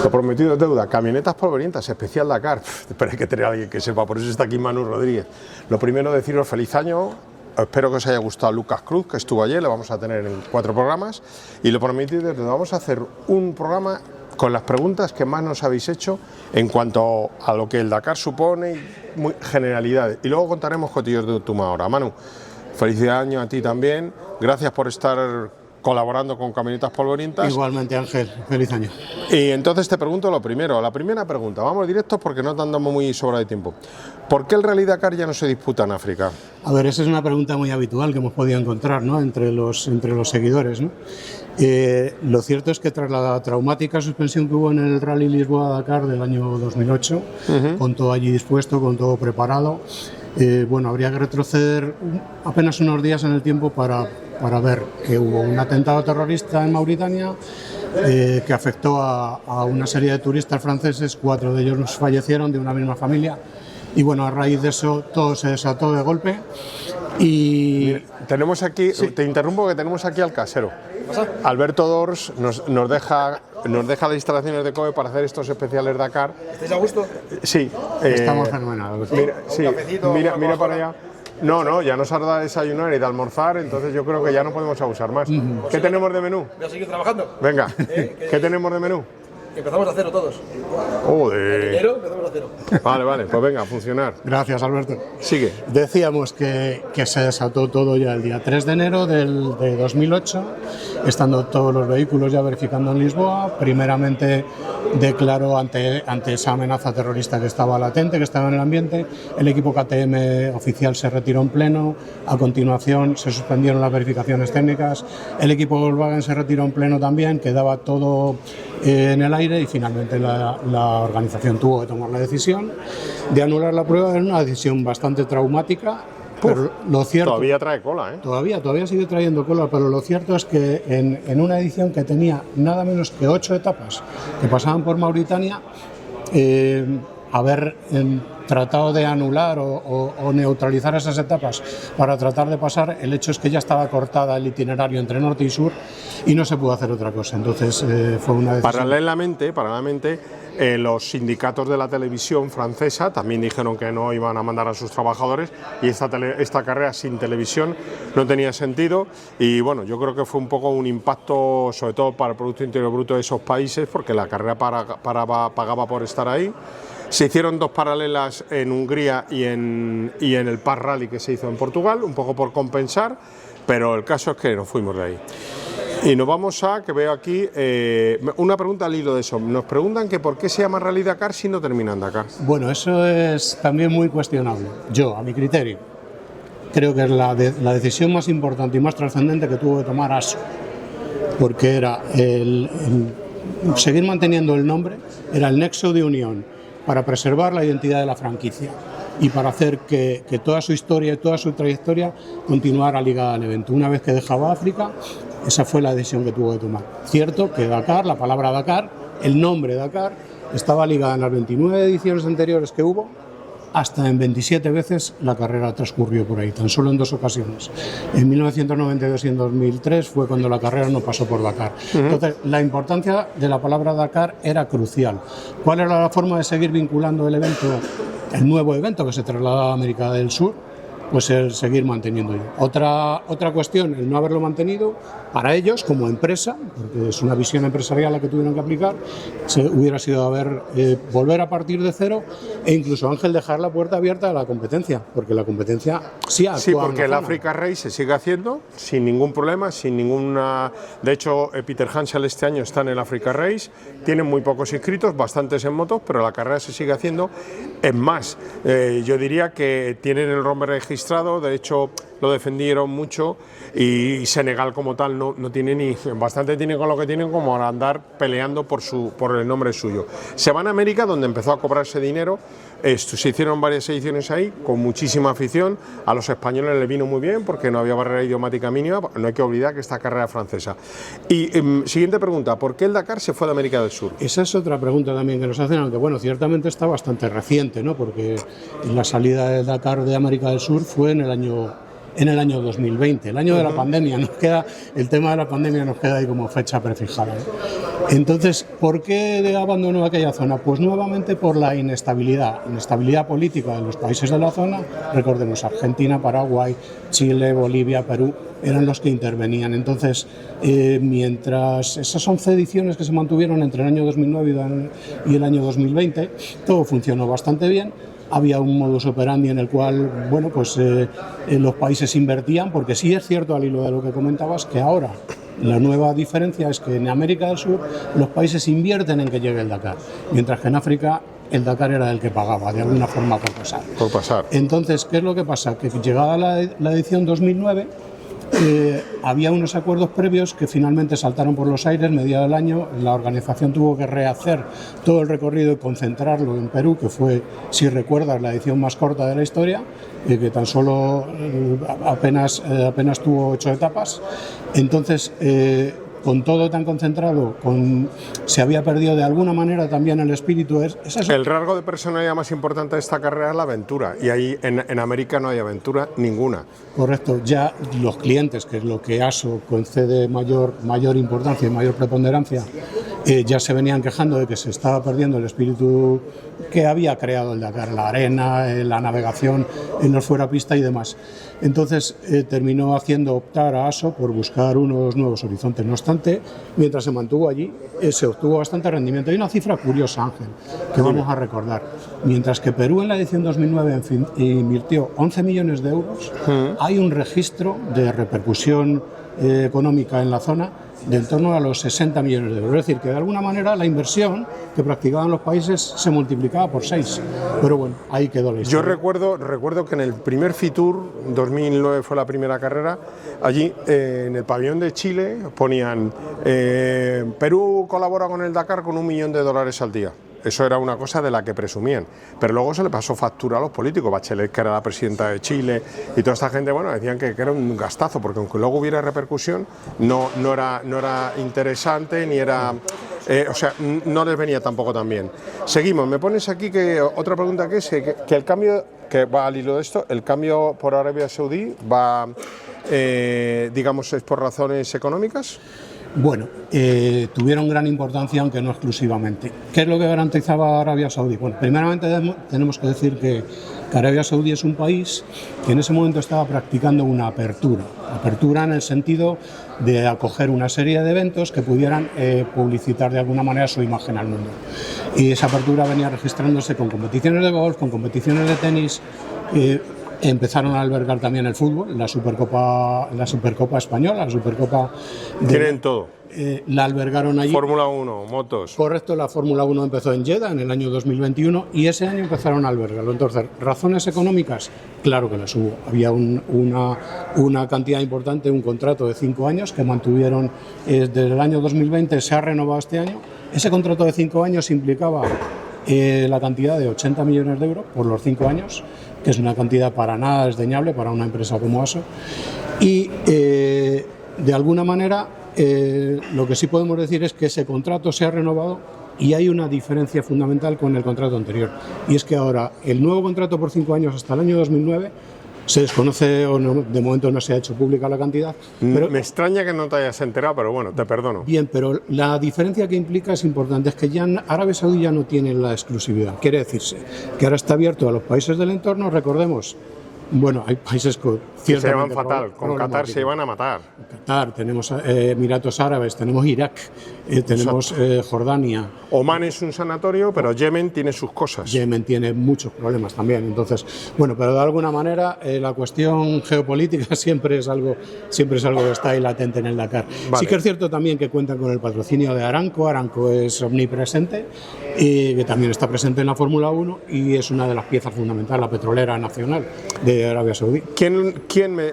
Lo prometido es deuda. Camionetas polvorientas, especial Dakar. Pero hay que tener a alguien que sepa, por eso está aquí Manu Rodríguez. Lo primero, deciros feliz año. Espero que os haya gustado Lucas Cruz, que estuvo ayer, le vamos a tener en 4 programas. Y lo prometido es que vamos a hacer un programa con las preguntas que más nos habéis hecho en cuanto a lo que el Dakar supone, muy generalidades. Y luego contaremos cotillos de última hora. Manu, feliz año a ti también. Gracias por estar colaborando con Camionetas Polvorientas. Igualmente, Ángel, feliz año. Y entonces te pregunto lo primero, la primera pregunta, vamos directos porque no te andamos muy sobra de tiempo. ¿Por qué el Rally Dakar ya no se disputa en África? A ver, esa es una pregunta muy habitual que hemos podido encontrar, ¿no?, entre los seguidores, ¿no? Lo cierto es que tras la traumática suspensión que hubo en el Rally Lisboa-Dakar del año 2008, con todo allí dispuesto, con todo preparado, bueno, habría que retroceder apenas unos días en el tiempo para ver que hubo un atentado terrorista en Mauritania que afectó a una serie de turistas franceses, 4 de ellos fallecieron, de una misma familia, y bueno, a raíz de eso todo se desató de golpe. Y mira, tenemos aquí, sí. Te interrumpo, que tenemos aquí al casero. Alberto Dors nos deja las instalaciones de COE para hacer estos especiales Dakar. ¿Estáis a gusto? Sí. Estamos fenomenales. Mira, sí, mira para allá. No, ya nos ha dado de desayunar y de almorzar, entonces yo creo que ya no podemos abusar más. ¿Qué tenemos de menú? ¿Voy a seguir trabajando? Venga, ¿qué tenemos de menú? Empezamos a cero todos. Joder. Dinero, empezamos a cero. Vale, pues venga, a funcionar. Gracias, Alberto. Sigue. Decíamos que se desató todo ya el día 3 de enero de 2008, estando todos los vehículos ya verificando en Lisboa. Primeramente declaró ante esa amenaza terrorista que estaba latente, que estaba en el ambiente. El equipo KTM oficial se retiró en pleno. A continuación se suspendieron las verificaciones técnicas. El equipo Volkswagen se retiró en pleno también, quedaba todo en el aire, y finalmente la organización tuvo que tomar la decisión de anular la prueba. Era una decisión bastante traumática, pero lo cierto... Todavía trae cola, ¿eh? Todavía sigue trayendo cola, pero lo cierto es que en una edición que tenía nada menos que 8 etapas que pasaban por Mauritania, haber tratado de anular o neutralizar esas etapas para tratar de pasar, el hecho es que ya estaba cortada el itinerario entre norte y sur y no se pudo hacer otra cosa. Entonces fue una decisión. Paralelamente, los sindicatos de la televisión francesa también dijeron que no iban a mandar a sus trabajadores, y esta carrera sin televisión no tenía sentido. Y bueno, yo creo que fue un poco un impacto, sobre todo para el Producto Interior Bruto de esos países, porque la carrera pagaba por estar ahí. Se hicieron 2 paralelas en Hungría y en el Park Rally que se hizo en Portugal, un poco por compensar, pero el caso es que nos fuimos de ahí. Y nos vamos a, que veo aquí, una pregunta al hilo de eso. Nos preguntan que por qué se llama Rally Dakar si no terminan Dakar. Bueno, eso es también muy cuestionable. Yo, a mi criterio, creo que es la decisión más importante y más trascendente que tuvo que tomar ASO, porque era seguir manteniendo el nombre, era el nexo de unión para preservar la identidad de la franquicia y para hacer que toda su historia y toda su trayectoria continuara ligada al evento. Una vez que dejaba África, esa fue la decisión que tuvo que tomar. Cierto que Dakar, la palabra Dakar, el nombre Dakar, estaba ligada en las 29 ediciones anteriores que hubo, hasta en 27 veces la carrera transcurrió por ahí, tan solo en 2 ocasiones. En 1992 y en 2003 fue cuando la carrera no pasó por Dakar. Entonces, la importancia de la palabra Dakar era crucial. ¿Cuál era la forma de seguir vinculando el evento, el nuevo evento que se trasladaba a América del Sur? Pues el seguir manteniéndolo. Otra cuestión, el no haberlo mantenido, para ellos como empresa, porque es una visión empresarial la que tuvieron que aplicar, hubiera sido volver a partir de cero, e incluso, Ángel, dejar la puerta abierta a la competencia, porque la competencia sí actúa. Sí, porque el Africa Race se sigue haciendo sin ningún problema, sin ninguna... De hecho, Peter Hansel este año está en el Africa Race, tienen muy pocos inscritos, bastantes en motos, pero la carrera se sigue haciendo. Es más, yo diría que tienen el nombre registrado, de hecho lo defendieron mucho, y Senegal como tal no tiene ni bastante, tiene con lo que tienen como para andar peleando por el nombre suyo. Se van a América, donde empezó a cobrarse dinero. Se hicieron varias ediciones ahí con muchísima afición. A los españoles les vino muy bien porque no había barrera idiomática mínima. No hay que olvidar que esta carrera es francesa. Y siguiente pregunta, ¿por qué el Dakar se fue de América del Sur? Esa es otra pregunta también que nos hacen, aunque bueno, ciertamente está bastante reciente, ¿no? Porque la salida del Dakar de América del Sur fue en el año 2020, el año de la pandemia. El tema de la pandemia nos queda ahí como fecha prefijada, ¿no? Entonces, ¿por qué abandonó aquella zona? Pues nuevamente por la inestabilidad política de los países de la zona. Recordemos, Argentina, Paraguay, Chile, Bolivia, Perú, eran los que intervenían. Entonces, mientras esas 11 ediciones que se mantuvieron entre el año 2009 y el año 2020, todo funcionó bastante bien. Había un modus operandi en el cual, bueno, pues los países invertían, porque sí es cierto, al hilo de lo que comentabas, que ahora la nueva diferencia es que en América del Sur los países invierten en que llegue el Dakar, mientras que en África el Dakar era el que pagaba, de alguna forma, por pasar. Por pasar. Entonces, ¿qué es lo que pasa? Que llegada la edición 2009, había unos acuerdos previos que finalmente saltaron por los aires. Mediado el año, la organización tuvo que rehacer todo el recorrido y concentrarlo en Perú, que fue, si recuerdas, la edición más corta de la historia, que tan solo apenas tuvo 8 etapas. Entonces, con todo tan concentrado, se había perdido de alguna manera también el espíritu. El rasgo de personalidad más importante de esta carrera es la aventura, y ahí en América no hay aventura ninguna. Correcto, ya los clientes, que es lo que ASO concede mayor importancia y mayor preponderancia, ya se venían quejando de que se estaba perdiendo el espíritu que había creado el Dakar, la arena, la navegación en los fuerapista y demás. Entonces terminó haciendo optar a ASO por buscar unos nuevos horizontes. No obstante, mientras se mantuvo allí, se obtuvo bastante rendimiento. Hay una cifra curiosa, Ángel, que vamos a recordar. Mientras que Perú en la edición 2009 invirtió 11 millones de euros, hay un registro de repercusión económica en la zona de en torno a los 60 millones de euros. Es decir, que de alguna manera la inversión que practicaban los países se multiplicaba por 6. Pero bueno, ahí quedó la historia. Yo recuerdo que en el primer Fitur, 2009 fue la primera carrera, allí en el pabellón de Chile ponían Perú colabora con el Dakar con $1 millón al día. Eso era una cosa de la que presumían, pero luego se le pasó factura a los políticos. Bachelet, que era la presidenta de Chile, y toda esta gente, bueno, decían que era un gastazo, porque aunque luego hubiera repercusión, no era interesante, ni era... o sea, no les venía tampoco tan bien. Seguimos, me pones aquí que otra pregunta que es que el cambio, que va al hilo de esto, el cambio por Arabia Saudí va, digamos, es por razones económicas. Bueno, tuvieron gran importancia, aunque no exclusivamente. ¿Qué es lo que garantizaba Arabia Saudí? Bueno, primeramente tenemos que decir que Arabia Saudí es un país que en ese momento estaba practicando una apertura en el sentido de acoger una serie de eventos que pudieran publicitar de alguna manera su imagen al mundo. Y esa apertura venía registrándose con competiciones de golf, con competiciones de tenis. Empezaron a albergar también el fútbol, la Supercopa Española, la Supercopa... Tienen todo. La albergaron allí. Fórmula 1, motos. Correcto, la Fórmula 1 empezó en Jeddah en el año 2021 y ese año empezaron a albergarlo. Entonces, ¿razones económicas? Claro que las hubo. Había una cantidad importante, un contrato de 5 años que mantuvieron desde el año 2020, se ha renovado este año. Ese contrato de 5 años implicaba la cantidad de 80 millones de euros por los 5 años, que es una cantidad para nada desdeñable para una empresa como ASO. Y de alguna manera lo que sí podemos decir es que ese contrato se ha renovado y hay una diferencia fundamental con el contrato anterior. Y es que ahora el nuevo contrato por 5 años hasta el año 2009 se desconoce o no, de momento no se ha hecho pública la cantidad. Pero, me extraña que no te hayas enterado, pero bueno, te perdono. Bien, pero la diferencia que implica es importante, es que ya Arabia Saudí ya no tiene la exclusividad. Quiere decirse que ahora está abierto a los países del entorno, recordemos. Bueno, hay países que se llevan fatal, con Qatar se iban a matar. Qatar, tenemos Emiratos Árabes, tenemos Irak, tenemos Jordania. Omán es un sanatorio, pero Yemen tiene sus cosas. Yemen tiene muchos problemas también. Entonces, bueno, pero de alguna manera la cuestión geopolítica siempre es algo que está ahí latente en el Dakar. Vale. Sí que es cierto también que cuentan con el patrocinio de Aramco. Aramco es omnipresente y que también está presente en la Fórmula 1 y es una de las piezas fundamentales, la petrolera nacional de Arabia Saudí.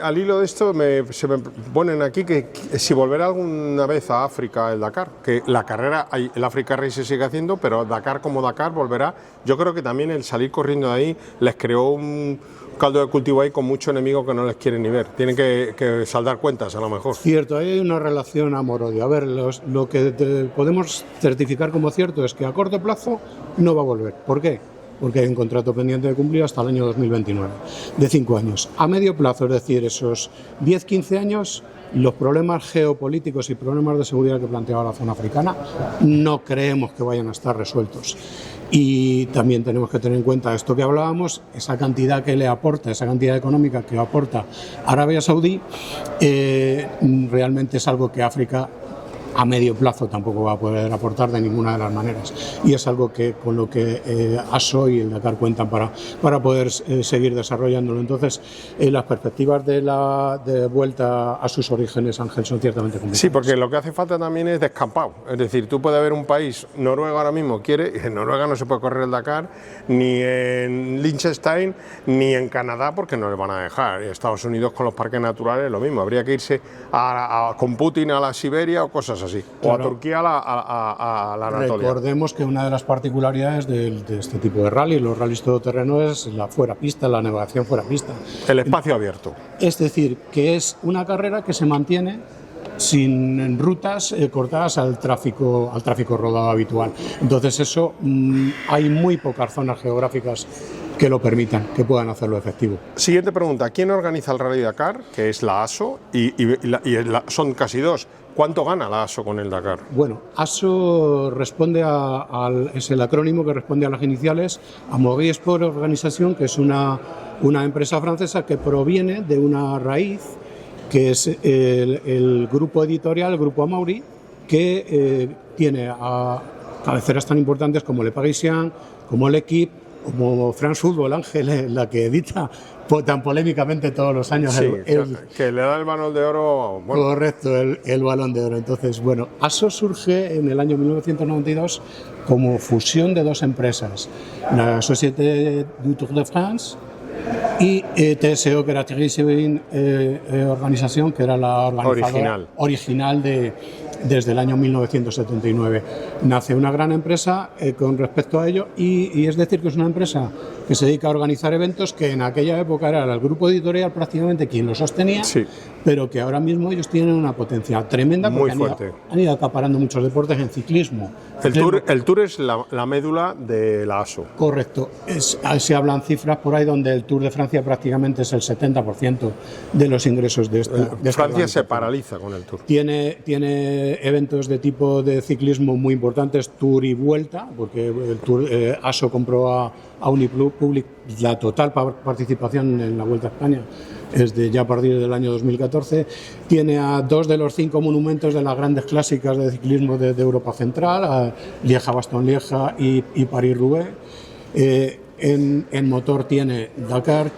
Al hilo de esto se me ponen aquí que si volverá alguna vez a África el Dakar, que la carrera, el Africa Race se sigue haciendo, pero Dakar como Dakar volverá. Yo creo que también el salir corriendo de ahí les creó un caldo de cultivo ahí con mucho enemigo que no les quieren ni ver. Tienen que saldar cuentas a lo mejor. Cierto, hay una relación amor-odio. A ver, lo que podemos certificar como cierto es que a corto plazo no va a volver. ¿Por qué? Porque hay un contrato pendiente de cumplir hasta el año 2029, de 5 años. A medio plazo, es decir, esos 10-15 años, los problemas geopolíticos y problemas de seguridad que planteaba la zona africana no creemos que vayan a estar resueltos. Y también tenemos que tener en cuenta esto que hablábamos, esa cantidad que le aporta, esa cantidad económica que aporta Arabia Saudí, realmente es algo que África a medio plazo tampoco va a poder aportar de ninguna de las maneras, y es algo que con lo que ASO y el Dakar cuentan para poder seguir desarrollándolo. Entonces, las perspectivas de vuelta a sus orígenes, Ángel, son ciertamente complicadas. Sí, porque lo que hace falta también es descampado, es decir, tú puedes ver un país, Noruega ahora mismo quiere, en Noruega no se puede correr el Dakar, ni en Liechtenstein, ni en Canadá, porque no le van a dejar. Estados Unidos con los parques naturales lo mismo, habría que irse con Putin a la Siberia o cosas así, claro, o a Turquía a la Anatolia. Recordemos que una de las particularidades de este tipo de rally, los rallies todoterreno, es la fuera pista, la navegación fuera pista. El espacio abierto. Es decir, que es una carrera que se mantiene sin rutas cortadas al tráfico rodado habitual. Entonces eso, hay muy pocas zonas geográficas que lo permitan, que puedan hacerlo efectivo. Siguiente pregunta, ¿quién organiza el Rally Dakar? Que es la ASO, son casi dos. ¿Cuánto gana la ASO con el Dakar? Bueno, ASO responde es el acrónimo que responde a las iniciales Amaury Sport Organisation, que es una empresa francesa que proviene de una raíz que es el grupo editorial, el grupo Amaury, que tiene a cabeceras tan importantes como Le Parisien, como L'Equipe, como France Football, Ángel, la que edita tan polémicamente todos los años. Sí, que le da el Balón de Oro. Bueno. Correcto, el Balón de Oro. Entonces, bueno, ASO surge en el año 1992 como fusión de dos empresas, la Société du Tour de France y TSO, que era Thierry Severin Organización, que era la organizadora original desde el año 1979. Nace una gran empresa con respecto a ello y es decir que es una empresa que se dedica a organizar eventos que en aquella época era el grupo editorial prácticamente quien lo sostenía, sí, pero que ahora mismo ellos tienen una potencia tremenda porque han ido acaparando muchos deportes en ciclismo. El Tour es la médula de la ASO. Correcto. Se hablan cifras por ahí donde el Tour de Francia prácticamente es el 70% de los ingresos de esta Francia se paraliza con el Tour. Tiene eventos de tipo de ciclismo muy importantes, Tour y Vuelta, porque el Tour ASO compró a Unipublic la total participación en la Vuelta a España es de ya a partir del año 2014. Tiene a dos de los 5 monumentos de las grandes clásicas de ciclismo de Europa Central, a Lieja-Bastogne-Lieja y París-Roubaix. En motor tiene Dakar,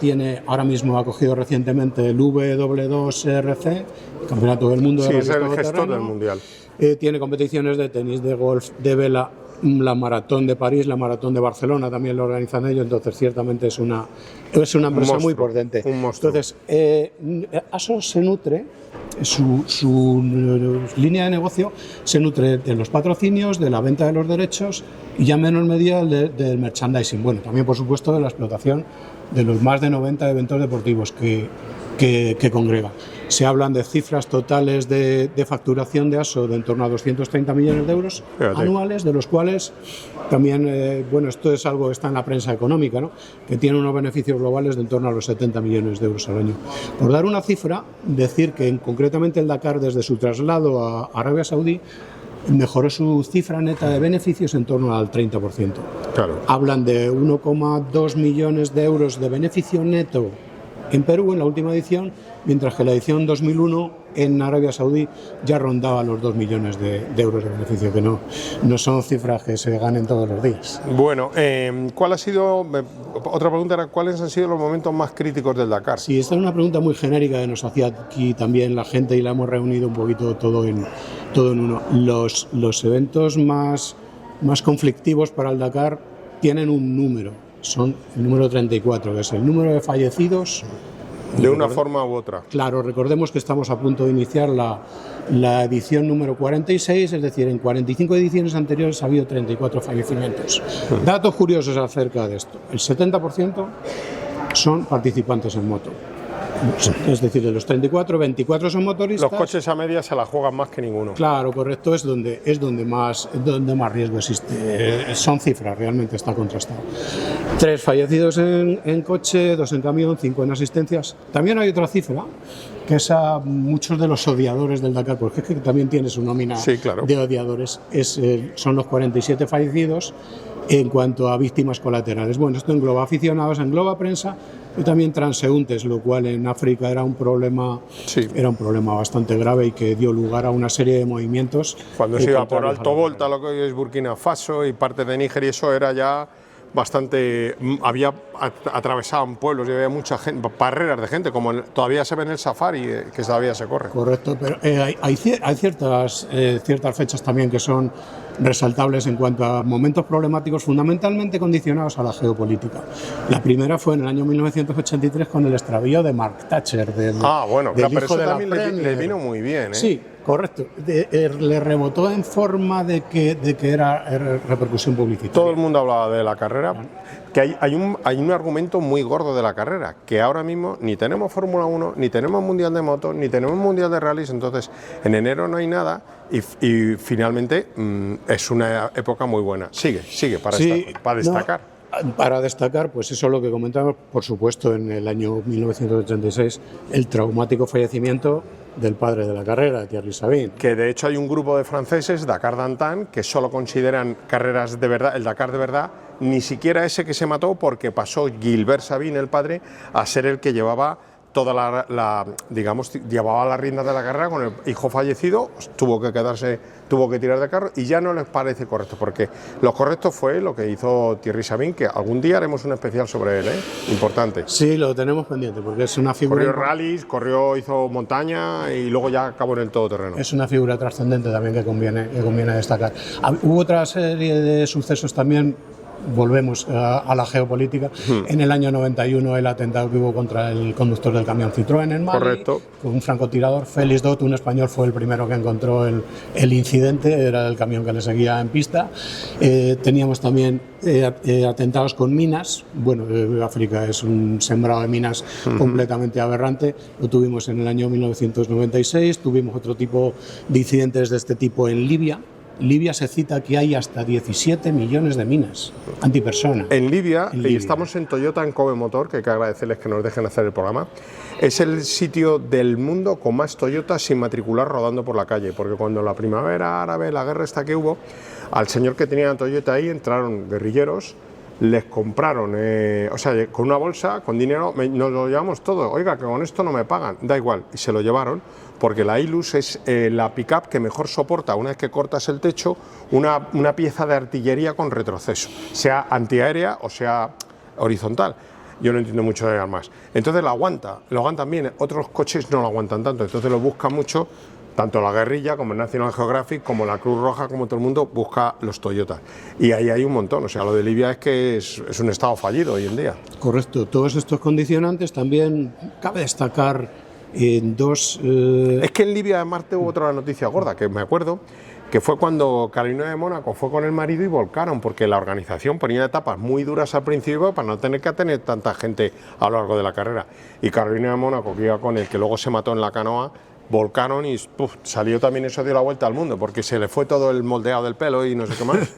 ahora mismo ha cogido recientemente el W2RC, el Campeonato del Mundo de Rally todoterreno. Sí, es el gestor del Mundial. Tiene competiciones de tenis, de golf, de vela, la Maratón de París, la Maratón de Barcelona también lo organizan ellos, entonces ciertamente es una empresa muy potente. Entonces, ASO se nutre, su línea de negocio se nutre de los patrocinios, de la venta de los derechos y ya en menor medida del merchandising. Bueno, también por supuesto de la explotación de los más de 90 eventos deportivos que congrega. Se hablan de cifras totales de facturación de ASO de en torno a 230 millones de euros anuales, de los cuales también, bueno, esto es algo que está en la prensa económica, ¿no?, que tiene unos beneficios globales de en torno a los 70 millones de euros al año. Por dar una cifra, decir que concretamente el Dakar, desde su traslado a Arabia Saudí, mejoró su cifra neta de beneficios en torno al 30%. Claro. Hablan de 1,2 millones de euros de beneficio neto en Perú en la última edición, mientras que la edición 2001 en Arabia Saudí ya rondaba los 2 millones de euros de beneficio, que no son cifras que se ganen todos los días. Bueno, ¿cuál ha sido, otra pregunta era, cuáles han sido los momentos más críticos del Dakar? Sí, esta es una pregunta muy genérica que nos hacía aquí también la gente y la hemos reunido un poquito todo en uno. Los eventos más conflictivos para el Dakar tienen un número. Son el número 34, que es el número de fallecidos. De una forma u otra. Claro, recordemos que estamos a punto de iniciar la edición número 46, es decir, en 45 ediciones anteriores ha habido 34 fallecimientos. Datos curiosos acerca de esto. El 70% son participantes en moto. Es decir, de los 34, 24 son motoristas. Los coches a media se la juegan más que ninguno. Claro, correcto, es donde más riesgo existe. Son cifras, realmente está contrastado. 3 fallecidos en coche, 2 en camión, 5 en asistencias. También hay otra cifra que es a muchos de los odiadores del Dakar, porque es que también tiene su nómina Sí, claro. de odiadores, son los 47 fallecidos en cuanto a víctimas colaterales. Bueno, esto engloba aficionados, engloba prensa y también transeúntes, lo cual en África era un problema, Sí. era un problema bastante grave y que dio lugar a una serie de movimientos. Cuando se iba por contrarios a Alto la Volta, lo que hoy es Burkina Faso y parte de Níger, y eso era ya bastante. Atravesaban pueblos y había mucha gente, barreras de gente, como todavía se ve en el safari, que todavía se corre. Correcto, pero hay ciertas fechas también que son resaltables en cuanto a momentos problemáticos fundamentalmente condicionados a la geopolítica. La primera fue en el año 1983 con el extravío de Mark Thatcher, del Bueno, del pero hijo eso de la también le Premier. vino muy bien, ¿eh? Sí, correcto. Le rebotó en forma de que era repercusión publicitaria. Todo el mundo hablaba de la carrera, que hay un argumento muy gordo de la carrera, que ahora mismo ni tenemos Fórmula 1, ni tenemos Mundial de Motos, ni tenemos Mundial de Rallys, entonces en enero no hay nada y finalmente es una época muy buena. Sigue para destacar. Para destacar, pues eso es lo que comentamos, por supuesto, en el año 1986, el traumático fallecimiento del padre de la carrera, Thierry Sabine. Que de hecho hay un grupo de franceses, Dakar d'Antan, que solo consideran carreras de verdad, el Dakar de verdad, ni siquiera ese que se mató, porque pasó Gilbert Sabine, el padre, a ser el que llevaba toda llevaba la rienda de la carrera con el hijo fallecido, tuvo que tirar de carro y ya no les parece correcto, porque lo correcto fue lo que hizo Thierry Sabine, que algún día haremos un especial sobre él, importante. Sí, lo tenemos pendiente, porque es una figura... Corrió rallies, hizo montaña y luego ya acabó en el todoterreno. Es una figura trascendente también que conviene destacar. Hubo otra serie de sucesos también. Volvemos a la geopolítica. En el año 91 el atentado que hubo contra el conductor del camión Citroën en Mali. Correcto. Con un francotirador. Félix Dot, un español, fue el primero que encontró el incidente, era el camión que le seguía en pista. Teníamos también atentados con minas. Bueno, África es un sembrado de minas completamente aberrante. Lo tuvimos en el año 1996. Tuvimos otro tipo de incidentes de este tipo en Libia. Libia se cita que hay hasta 17 millones de minas antipersona. En Libia, y estamos en Toyota, en Kobe Motor, que hay que agradecerles que nos dejen hacer el programa, es el sitio del mundo con más Toyota sin matricular rodando por la calle, porque cuando la primavera árabe, la guerra esta que hubo, al señor que tenía Toyota ahí entraron guerrilleros, les compraron, con una bolsa, con dinero, nos lo llevamos todo, oiga, que con esto no me pagan, da igual, y se lo llevaron, porque la Hilux es la pick-up que mejor soporta, una vez que cortas el techo, una pieza de artillería con retroceso, sea antiaérea o sea horizontal. Yo no entiendo mucho de armas. Entonces lo aguantan bien, otros coches no lo aguantan tanto, entonces lo buscan mucho. Tanto la guerrilla como el National Geographic, como la Cruz Roja, como todo el mundo busca los Toyota. Y ahí hay un montón, o sea, lo de Libia es que es un estado fallido hoy en día. Correcto, todos estos condicionantes también cabe destacar en dos... Es que en Libia además hubo otra noticia gorda, que me acuerdo, que fue cuando Carolina de Mónaco fue con el marido y volcaron, porque la organización ponía etapas muy duras al principio para no tener que tener tanta gente a lo largo de la carrera. Y Carolina de Mónaco, que iba con el que luego se mató en la canoa, volcaron y salió también, eso dio la vuelta al mundo, porque se le fue todo el moldeado del pelo y no sé qué más.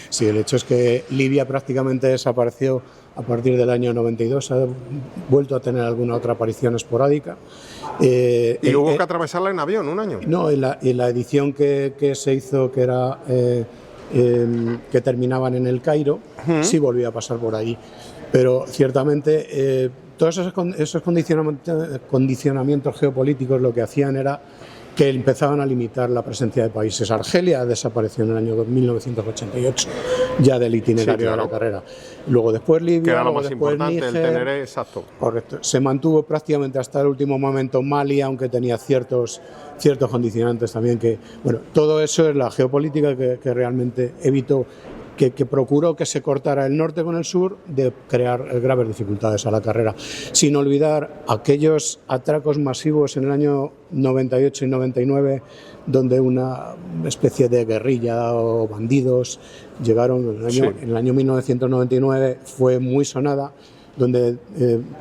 Sí, el hecho es que Libia prácticamente desapareció a partir del año 92, ha vuelto a tener alguna otra aparición esporádica. Y hubo que atravesarla en avión un año. No, en la edición que se hizo, que era que terminaban en el Cairo, sí volvía a pasar por ahí. Pero ciertamente todos esos condicionamientos geopolíticos lo que hacían era que empezaban a limitar la presencia de países. Argelia desapareció en el año 1988 ya del itinerario de la carrera. Luego después Libia, que era lo luego más después importante, Níger, el Tenerife, exacto. Correcto. Se mantuvo prácticamente hasta el último momento Mali, aunque tenía ciertos condicionantes también que, bueno, todo eso es la geopolítica que realmente evitó, que procuró que se cortara el norte con el sur, de crear graves dificultades a la carrera. Sin olvidar aquellos atracos masivos en el año 98 y 99, donde una especie de guerrilla o bandidos llegaron en el año 1999, fue muy sonada, donde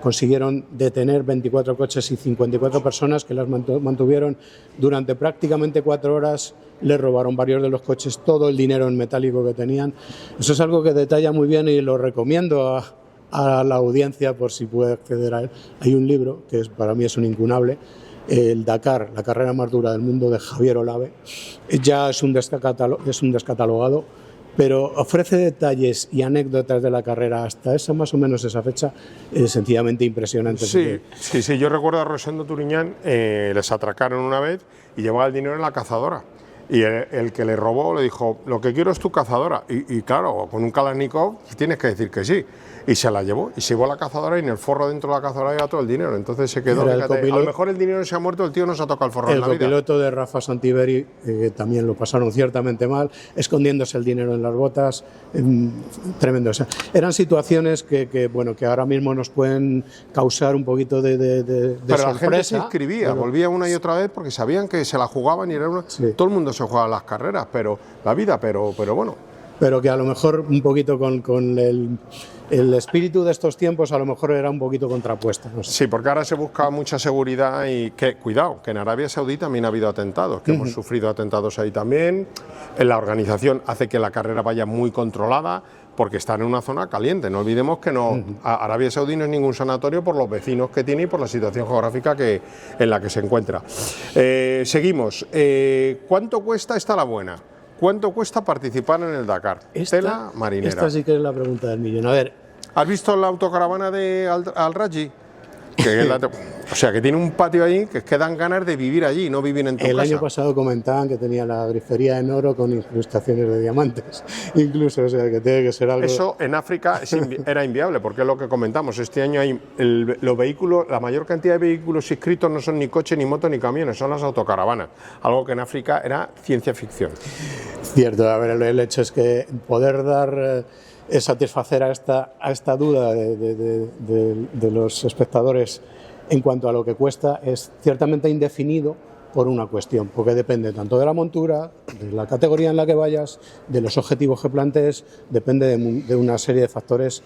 consiguieron detener 24 coches y 54 personas que las mantuvieron durante prácticamente 4 horas. Le robaron varios de los coches, todo el dinero en metálico que tenían. Eso es algo que detalla muy bien y lo recomiendo a la audiencia por si puede acceder a él. Hay un libro que para mí es un incunable, el Dakar, la carrera más dura del mundo de Javier Olave, ya es un descatalogado, pero ofrece detalles y anécdotas de la carrera hasta más o menos esa fecha, sencillamente impresionante. Sí, yo recuerdo a Rosendo Turiñán, les atracaron una vez y llevaba el dinero en la cazadora. Y el que le robó le dijo, lo que quiero es tu cazadora. Y claro, con un Kalashnikov tienes que decir que sí. Y se la llevó, y se llevó a la cazadora y en el forro dentro de la cazadora iba todo el dinero. Entonces se quedó, fíjate, a lo mejor el dinero se ha muerto, el tío no se ha tocado el forro en la vida. El copiloto de Rafa Santiberi también lo pasaron ciertamente mal, escondiéndose el dinero en las botas, tremendo. O sea, eran situaciones que ahora mismo nos pueden causar un poquito de pero sorpresa. La gente se inscribía, volvía una y otra vez porque sabían que se la jugaban y era una... Sí. Todo el mundo se jugaba las carreras, pero la vida, pero bueno. Pero que a lo mejor un poquito con el espíritu de estos tiempos a lo mejor era un poquito contrapuesta. No sé. Sí, porque ahora se busca mucha seguridad y que, cuidado, que en Arabia Saudí también ha habido atentados, que hemos sufrido atentados ahí también. La organización hace que la carrera vaya muy controlada porque están en una zona caliente. No olvidemos que Arabia Saudí no es ningún sanatorio por los vecinos que tiene y por la situación geográfica en la que se encuentra. Seguimos. ¿Cuánto cuesta esta la buena? ¿Cuánto cuesta participar en el Dakar? Tela marinera. Esta sí que es la pregunta del millón. A ver. ¿Has visto la autocaravana de Al-Raji? O sea, que tiene un patio ahí que es que dan ganas de vivir allí, no vivir en tu casa. El año pasado comentaban que tenía la grifería en oro con incrustaciones de diamantes, incluso, o sea, que tiene que ser algo... Eso en África era inviable, porque es lo que comentamos. Este año hay los vehículos, la mayor cantidad de vehículos inscritos no son ni coches, ni motos, ni camiones, son las autocaravanas, algo que en África era ciencia ficción. Cierto, a ver, el hecho es que poder dar... satisfacer a esta duda de los espectadores en cuanto a lo que cuesta es ciertamente indefinido por una cuestión, porque depende tanto de la montura, de la categoría en la que vayas, de los objetivos que plantees, depende de una serie de factores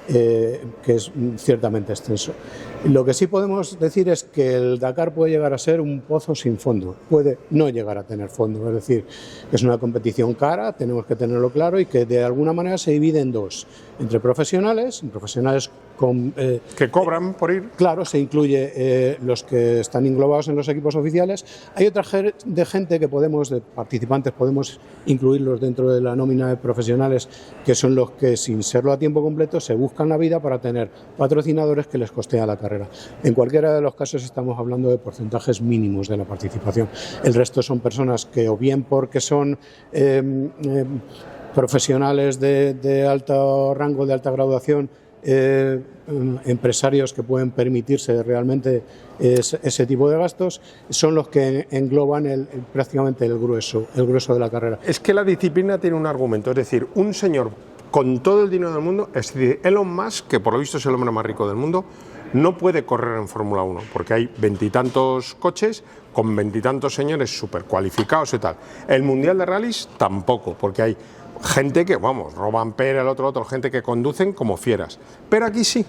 que es ciertamente extenso. Lo que sí podemos decir es que el Dakar puede llegar a ser un pozo sin fondo, puede no llegar a tener fondo, es decir, que es una competición cara, tenemos que tenerlo claro, y que de alguna manera se divide en dos, entre profesionales que cobran por ir. Claro, se incluye los que están englobados en los equipos oficiales. Hay otra de gente que de participantes, podemos incluirlos dentro de la nómina de profesionales, que son los que, sin serlo a tiempo completo, se buscan la vida para tener patrocinadores que les costean la carrera. En cualquiera de los casos estamos hablando de porcentajes mínimos de la participación. El resto son personas que, o bien porque son profesionales de alto rango, de alta graduación, empresarios que pueden permitirse realmente ese tipo de gastos, son los que engloban prácticamente el grueso de la carrera. Es que la disciplina tiene un argumento, es decir, un señor con todo el dinero del mundo, es decir, Elon Musk, que por lo visto es el hombre más rico del mundo, no puede correr en Fórmula 1, porque hay veintitantos coches con veintitantos señores súper cualificados y tal. El Mundial de Rallys tampoco, porque hay gente que, roban pera, el otro, gente que conducen como fieras. Pero aquí sí,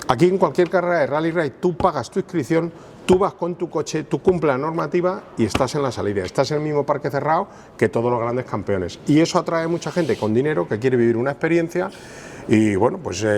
aquí en cualquier carrera de Rally Raid tú pagas tu inscripción, tú vas con tu coche, tú cumples la normativa y estás en la salida, estás en el mismo parque cerrado que todos los grandes campeones. Y eso atrae mucha gente con dinero que quiere vivir una experiencia y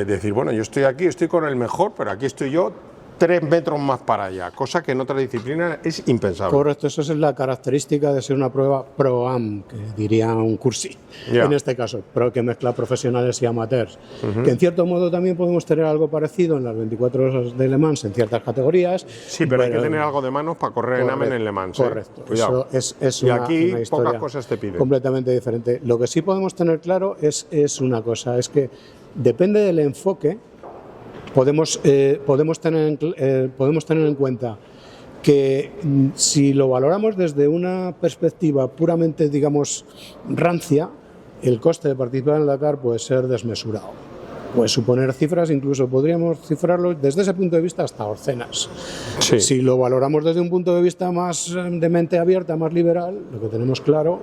decir, yo estoy aquí, estoy con el mejor, pero aquí estoy yo 3 metros más para allá, cosa que en otra disciplina es impensable. Correcto, eso es la característica de ser una prueba pro-am, que diría un cursi, en este caso, que mezcla profesionales y amateurs. Que en cierto modo también podemos tener algo parecido en las 24 horas de Le Mans en ciertas categorías. Sí, pero hay que tener algo de manos para correr en Amen en Le Mans. Correcto, eso es y aquí una historia pocas cosas te piden. Completamente diferente. Lo que sí podemos tener claro es una cosa, es que depende del enfoque. Podemos tener en cuenta que si lo valoramos desde una perspectiva puramente, digamos, rancia, el coste de participar en el Dakar puede ser desmesurado. Puede suponer cifras, incluso podríamos cifrarlo desde ese punto de vista hasta orcenas. Sí. Si lo valoramos desde un punto de vista más de mente abierta, más liberal, lo que tenemos claro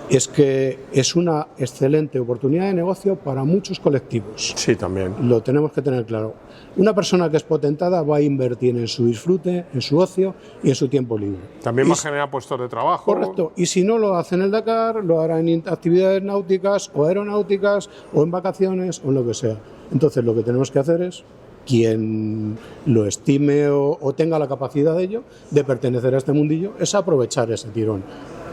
es que es una excelente oportunidad de negocio para muchos colectivos. Sí, también. Lo tenemos que tener claro. Una persona que es potentada va a invertir en su disfrute, en su ocio y en su tiempo libre. También va a generar puestos de trabajo. Correcto. Y si no lo hace en el Dakar, lo hará en actividades náuticas o aeronáuticas o en vacaciones o en lo que sea. Entonces lo que tenemos que hacer es quien lo estime o tenga la capacidad de ello, de pertenecer a este mundillo, es aprovechar ese tirón.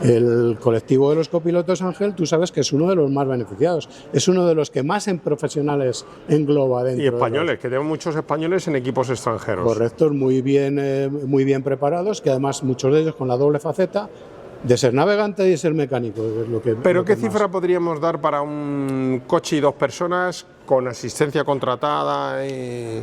El colectivo de los copilotos, Ángel, tú sabes que es uno de los más beneficiados, es uno de los que más en profesionales engloba dentro. Y españoles, que tenemos muchos españoles en equipos extranjeros. Correctos, muy bien preparados, que además muchos de ellos con la doble faceta de ser navegante y de ser mecánico. Es lo que, ¿Pero lo qué que cifra más. podríamos dar para un coche y 2 personas con asistencia contratada? Y...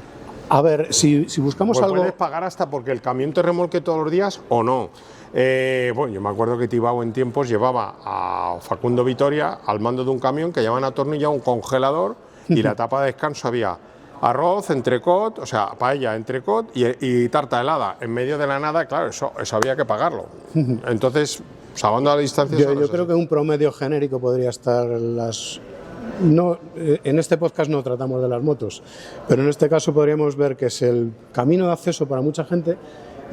A ver, si buscamos Pues algo... puedes pagar hasta porque el camión te remolque todos los días o no. Bueno, yo me acuerdo que Tibau en tiempos llevaba a Facundo Vitoria al mando de un camión que llevaban atornillado un congelador y la tapa de descanso había arroz, entrecot, o sea, paella, entrecot y tarta helada. En medio de la nada, claro, eso había que pagarlo. Entonces, salvando la distancia... Yo creo que un promedio genérico podría estar No, en este podcast no tratamos de las motos, pero en este caso podríamos ver que es el camino de acceso para mucha gente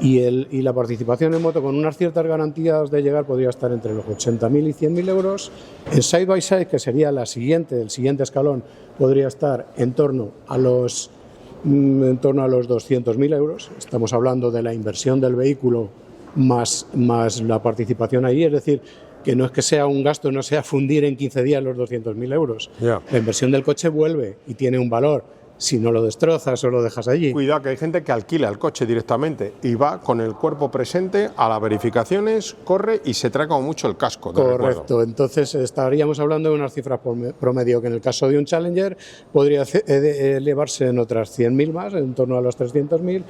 y la participación en moto con unas ciertas garantías de llegar podría estar entre los 80.000 y 100.000 euros. En side by side, que sería el siguiente escalón, podría estar en torno a los 200.000 euros. Estamos hablando de la inversión del vehículo más la participación ahí, es decir, que no es que sea un gasto, no sea fundir en 15 días los 200.000 euros. Yeah. La inversión del coche vuelve y tiene un valor si no lo destrozas o lo dejas allí. Cuidado, que hay gente que alquila el coche directamente y va con el cuerpo presente a las verificaciones, corre y se trae como mucho el casco. Correcto, entonces estaríamos hablando de unas cifras promedio que en el caso de un Challenger podría elevarse en otras 100.000 más, en torno a los 300.000.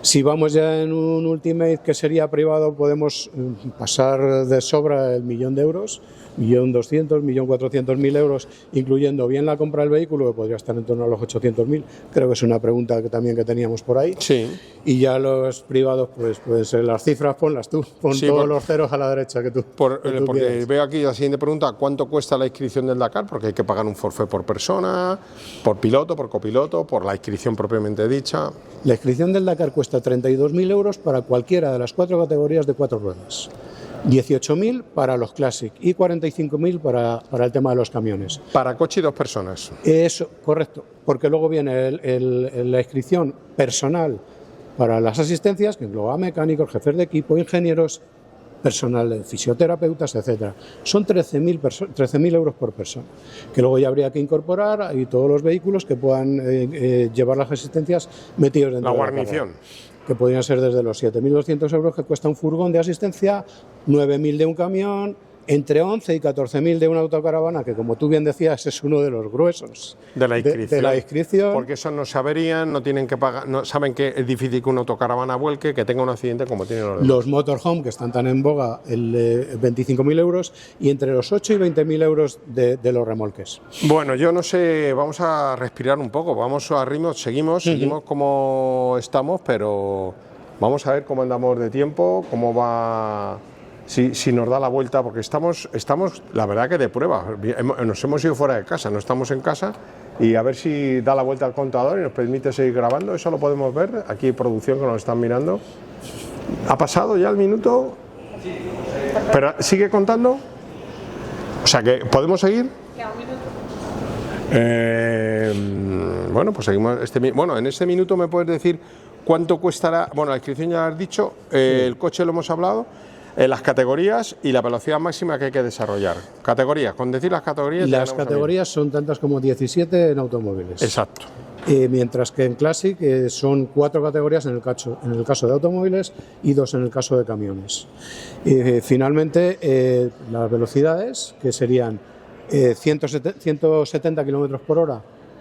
Si vamos ya en un Ultimate que sería privado, podemos pasar de sobra el 1.000.000 de euros, 1.200.000, 1.400.000 euros, incluyendo bien la compra del vehículo, que podría estar en torno a los 800.000. Creo que es una pregunta que teníamos por ahí. Sí. Y ya los privados, pues las cifras ponlas tú, pon Sí, todos los ceros a la derecha que tú Porque quieras. veo aquí la siguiente pregunta: ¿cuánto cuesta la inscripción del Dakar? Porque hay que pagar un forfait por persona, por piloto, por copiloto, por la inscripción propiamente dicha. La inscripción del Dakar cuesta 32.000 euros para cualquiera de las 4 categorías de 4 ruedas, 18.000 para los Classic y 45.000 para el tema de los camiones. Para coche y 2 personas. Eso, correcto, porque luego viene la inscripción personal para las asistencias, que engloba mecánicos, jefes de equipo, ingenieros, personal de fisioterapeutas, etcétera. Son 13.000 euros por persona, que luego ya habría que incorporar ahí todos los vehículos que puedan llevar las asistencias metidos dentro La de guarnición. que podrían ser desde los 7.200 euros que cuesta un furgón de asistencia, 9.000 de un camión, entre 11 y 14.000 de una autocaravana, que como tú bien decías es uno de los gruesos De la inscripción. de la inscripción. Porque esos no se averían, no tienen que pagar, no, saben que es difícil que una autocaravana vuelque, que tenga un accidente como tienen los demás. Los motorhome, que están tan en boga, 25.000 euros, y entre los 8 y 20.000 euros de los remolques. Bueno, yo no sé, vamos a respirar un poco, vamos a ritmo, seguimos como estamos, pero vamos a ver cómo andamos de tiempo, cómo va, si nos da la vuelta, porque estamos la verdad que de prueba, nos hemos ido fuera de casa, no estamos en casa, y a ver si da la vuelta al contador y nos permite seguir grabando. Eso lo podemos ver, aquí hay producción que nos están mirando. ¿Ha pasado ya el minuto? ¿Pero sigue contando? O sea que, ¿podemos seguir? Bueno, pues seguimos. Bueno, en este minuto me puedes decir cuánto cuestará. Bueno, la inscripción ya la has dicho, el coche lo hemos hablado, las categorías y la velocidad máxima que hay que desarrollar. Categorías, con decir las categorías. Las categorías son tantas como 17 en automóviles. Exacto. Mientras que en Classic son 4 categorías en el caso de automóviles y 2 en el caso de camiones. Finalmente, las velocidades, que serían 170 km por hora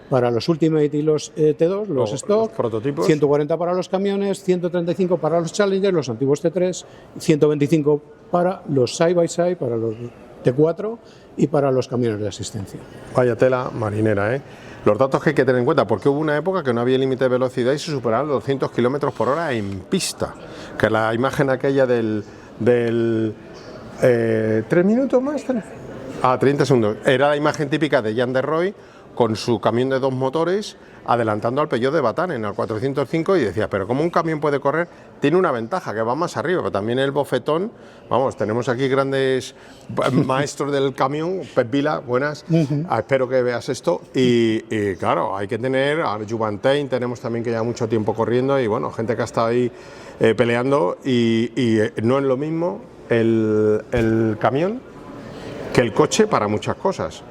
para los Ultimate y los T2, los stock, los prototipos. 140 para los camiones, 135 para los Challenger, los antiguos T3, 125 para los side by side, para los T4 y para los camiones de asistencia. Vaya tela marinera, ¿eh? Los datos que hay que tener en cuenta, porque hubo una época que no había límite de velocidad y se superaban los 200 km por hora en pista. Que la imagen aquella del 3 minutos más, 30 segundos, era la imagen típica de Jan de Roy con su camión de 2 motores, adelantando al Peugeot de Batanen, al 405, y decía, pero ¿cómo un camión puede correr? Tiene una ventaja, que va más arriba, pero también el bofetón, vamos, tenemos aquí grandes maestros del camión. Pep Vila, buenas, espero que veas esto, y claro, hay que tener a Juventain, tenemos también que lleva mucho tiempo corriendo, y bueno, gente que ha estado ahí peleando, y no es lo mismo el camión que el coche para muchas cosas.